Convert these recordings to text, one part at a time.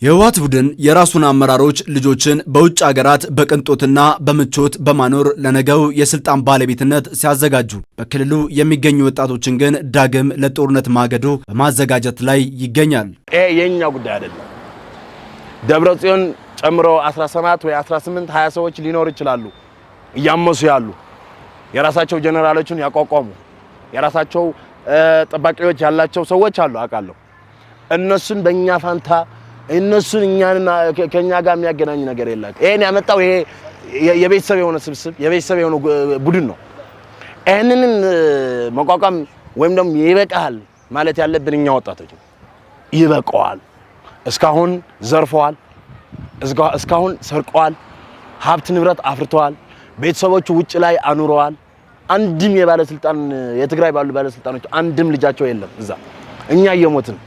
የህወሓት ቡድን የራሱን አመራሮች ልጆችን በውጭ ሀገራት በቅንጦትና በምቾት በማኖር ለነገው የስልጣን ባለቤትነት ሲያዘጋጁ በክልሉ የሚገኙ ወጣቶችን ግን ዳግም ለጦርነት ማገዶ በማዘጋጀት ላይ ይገኛል። ይሄ የኛ ጉዳይ አይደለም። ደብረጽዮን ጨምሮ 17 ወይ 18 20 ሰዎች ሊኖር ይችላሉ እያመሱ ያሉ የራሳቸው ጀነራሎችን ያቋቋሙ የራሳቸው ጠባቂዎች ያላቸው ሰዎች አሉ አቃለው እነሱን በእኛ ፋንታ እነሱን እኛና ከኛ ጋር የሚያገናኝ ነገር የለም። ይሄን ያመጣው ይሄ የቤተሰብ የሆነ ስብስብ የቤተሰብ የሆነ ቡድን ነው። ይሄንን መቋቋም ወይም ደግሞ ይበቃል ማለት ያለብን እኛ ወጣቶች ይበቃዋል። እስካሁን ዘርፈዋል፣ እስካሁን ሰርቀዋል፣ ሀብት ንብረት አፍርተዋል፣ ቤተሰቦቹ ውጭ ላይ አኑረዋል። አንድም የባለስልጣን የትግራይ ባለስልጣኖች አንድም ልጃቸው የለም እዛ። እኛ እየሞትን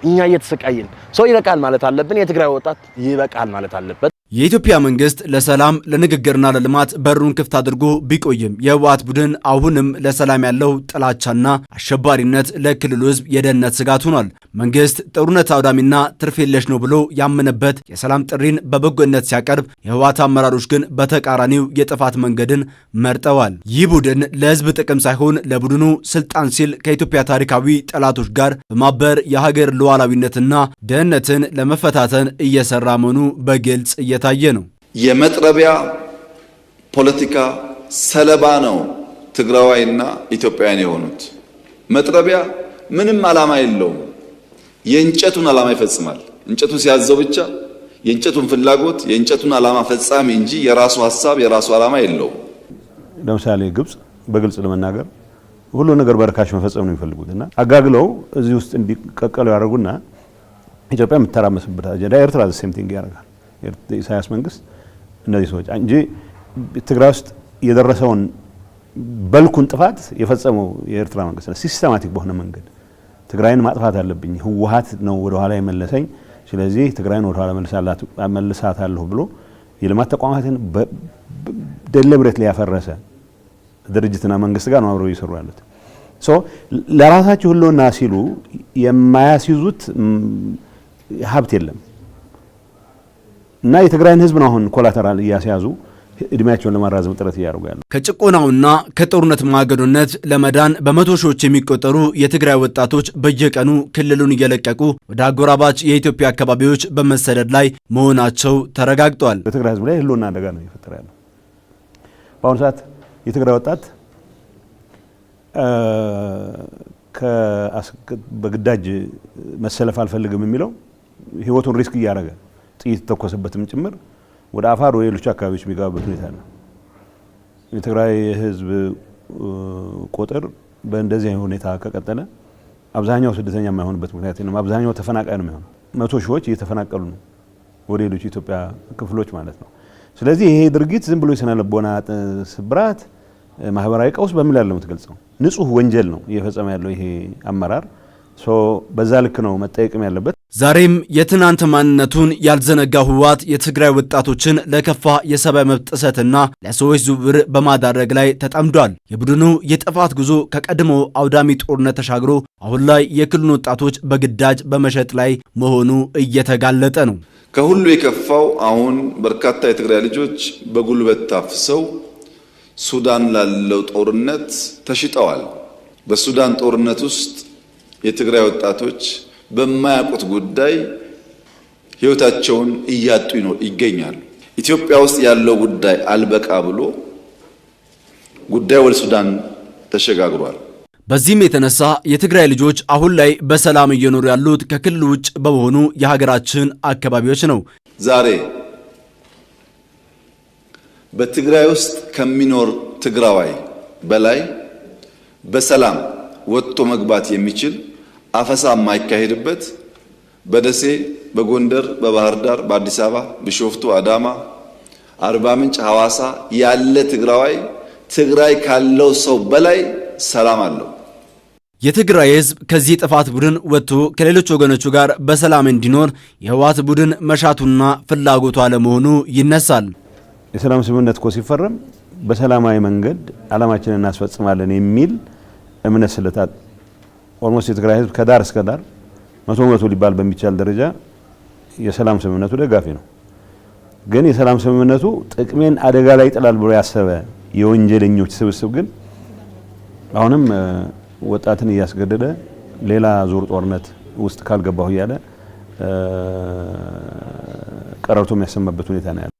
እኛ እየተሰቃየን ሰው ይበቃል ማለት አለብን። የትግራይ ወጣት ይበቃል ማለት አለበት። የኢትዮጵያ መንግስት ለሰላም ለንግግርና ለልማት በሩን ክፍት አድርጎ ቢቆይም የህወሓት ቡድን አሁንም ለሰላም ያለው ጥላቻና አሸባሪነት ለክልሉ ህዝብ የደህንነት ስጋት ሆኗል። መንግስት ጦርነት አውዳሚና ትርፍ የለሽ ነው ብሎ ያመነበት የሰላም ጥሪን በበጎነት ሲያቀርብ፣ የህወሓት አመራሮች ግን በተቃራኒው የጥፋት መንገድን መርጠዋል። ይህ ቡድን ለህዝብ ጥቅም ሳይሆን ለቡድኑ ስልጣን ሲል ከኢትዮጵያ ታሪካዊ ጠላቶች ጋር በማበር የሀገር ሉዓላዊነትና ደህንነትን ለመፈታተን እየሰራ መሆኑ በግልጽ እየታየ ነው። የመጥረቢያ ፖለቲካ ሰለባ ነው ትግራዋይና ኢትዮጵያውያን የሆኑት። መጥረቢያ ምንም ዓላማ የለውም። የእንጨቱን ዓላማ ይፈጽማል። እንጨቱ ሲያዘው ብቻ የእንጨቱን ፍላጎት የእንጨቱን ዓላማ ፈጻሚ እንጂ የራሱ ሐሳብ የራሱ ዓላማ የለውም። ለምሳሌ ግብጽ በግልጽ ለመናገር ሁሉ ነገር በርካሽ መፈጸም ነው የሚፈልጉትና አጋግለው እዚህ ውስጥ እንዲቀቀሉ ያደርጉና ኢትዮጵያ የምትተራመስበት አጀንዳ ኤርትራ ሴም ቲንግ ያደርጋል። የኢሳያስ መንግስት እነዚህ ሰዎች እንጂ ትግራይ ውስጥ የደረሰውን በልኩን ጥፋት የፈጸመው የኤርትራ መንግስት ነው። ሲስተማቲክ በሆነ መንገድ ትግራይን ማጥፋት አለብኝ፣ ህወሓት ነው ወደ ኋላ የመለሰኝ፣ ስለዚህ ትግራይን ወደ ኋላ መልሳታለሁ ብሎ የልማት ተቋማትን ደሊብሬትሊ ያፈረሰ ድርጅትና መንግስት ጋር ነው አብረው እየሰሩ ያሉት። ለራሳቸው ህልውና ሲሉ የማያስይዙት ሀብት የለም እና የትግራይን ህዝብ ነው አሁን ኮላተራል እያስያዙ እድሜያቸውን ለማራዘም ጥረት እያደረጉ ያሉ። ከጭቆናውና ከጦርነት ማገዶነት ለመዳን በመቶ ሺዎች የሚቆጠሩ የትግራይ ወጣቶች በየቀኑ ክልሉን እየለቀቁ ወደ አጎራባች የኢትዮጵያ አካባቢዎች በመሰደድ ላይ መሆናቸው ተረጋግጧል። በትግራይ ህዝብ ላይ ህልውና አደጋ ነው እየፈጠረ ያለው። በአሁኑ ሰዓት የትግራይ ወጣት በግዳጅ መሰለፍ አልፈልግም የሚለው ህይወቱን ሪስክ እያደረገ ጥይት ተኮሰበትም ጭምር ወደ አፋር ወይ ሌሎች አካባቢዎች የሚገባበት ሁኔታ ነው። የትግራይ ህዝብ ቁጥር በእንደዚህ ሁኔታ ከቀጠለ አብዛኛው ስደተኛ የማይሆንበት ምክንያት ነው። አብዛኛው ተፈናቃይ ነው የሚሆነው። መቶ ሺዎች እየተፈናቀሉ ነው ወደ ሌሎች ኢትዮጵያ ክፍሎች ማለት ነው። ስለዚህ ይሄ ድርጊት ዝም ብሎ የስነ ልቦና ስብራት ማህበራዊ ቀውስ በሚል ያለው የምትገልጸው ንጹህ ወንጀል ነው እየፈጸመ ያለው ይሄ አመራር። በዛ ልክ ነው መጠየቅም ያለበት። ዛሬም የትናንት ማንነቱን ያልዘነጋ ህወሓት የትግራይ ወጣቶችን ለከፋ የሰብአዊ መብት ጥሰትና ለሰዎች ዝውውር በማዳረግ ላይ ተጠምዷል። የቡድኑ የጥፋት ጉዞ ከቀድሞ አውዳሚ ጦርነት ተሻግሮ አሁን ላይ የክልሉን ወጣቶች በግዳጅ በመሸጥ ላይ መሆኑ እየተጋለጠ ነው። ከሁሉ የከፋው አሁን በርካታ የትግራይ ልጆች በጉልበት ታፍሰው ሱዳን ላለው ጦርነት ተሽጠዋል። በሱዳን ጦርነት ውስጥ የትግራይ ወጣቶች በማያውቁት ጉዳይ ህይወታቸውን እያጡ ይገኛሉ። ኢትዮጵያ ውስጥ ያለው ጉዳይ አልበቃ ብሎ ጉዳይ ወደ ሱዳን ተሸጋግሯል። በዚህም የተነሳ የትግራይ ልጆች አሁን ላይ በሰላም እየኖሩ ያሉት ከክልሉ ውጭ በመሆኑ የሀገራችን አካባቢዎች ነው። ዛሬ በትግራይ ውስጥ ከሚኖር ትግራዋይ በላይ በሰላም ወጥቶ መግባት የሚችል አፈሳ የማይካሄድበት በደሴ፣ በጎንደር፣ በባህር ዳር፣ በአዲስ አበባ፣ ቢሾፍቱ፣ አዳማ፣ አርባ ምንጭ፣ ሐዋሳ ያለ ትግራዋይ ትግራይ ካለው ሰው በላይ ሰላም አለው። የትግራይ ህዝብ ከዚህ ጥፋት ቡድን ወጥቶ ከሌሎች ወገኖቹ ጋር በሰላም እንዲኖር የህወሓት ቡድን መሻቱና ፍላጎቱ አለመሆኑ ይነሳል። የሰላም ስምምነት እኮ ሲፈረም በሰላማዊ መንገድ ዓላማችንን እናስፈጽማለን የሚል እምነት ስለታት ኦልሞስት የትግራይ ህዝብ ከዳር እስከ ዳር 100% ሊባል በሚቻል ደረጃ የሰላም ስምምነቱ ደጋፊ ነው። ግን የሰላም ስምምነቱ ጥቅሜን አደጋ ላይ ይጥላል ብሎ ያሰበ የወንጀለኞች ስብስብ ግን አሁንም ወጣትን እያስገደደ ሌላ ዙር ጦርነት ውስጥ ካልገባሁ እያለ ቀረርቶ የሚያሰማበት ሁኔታ ነው ያለው።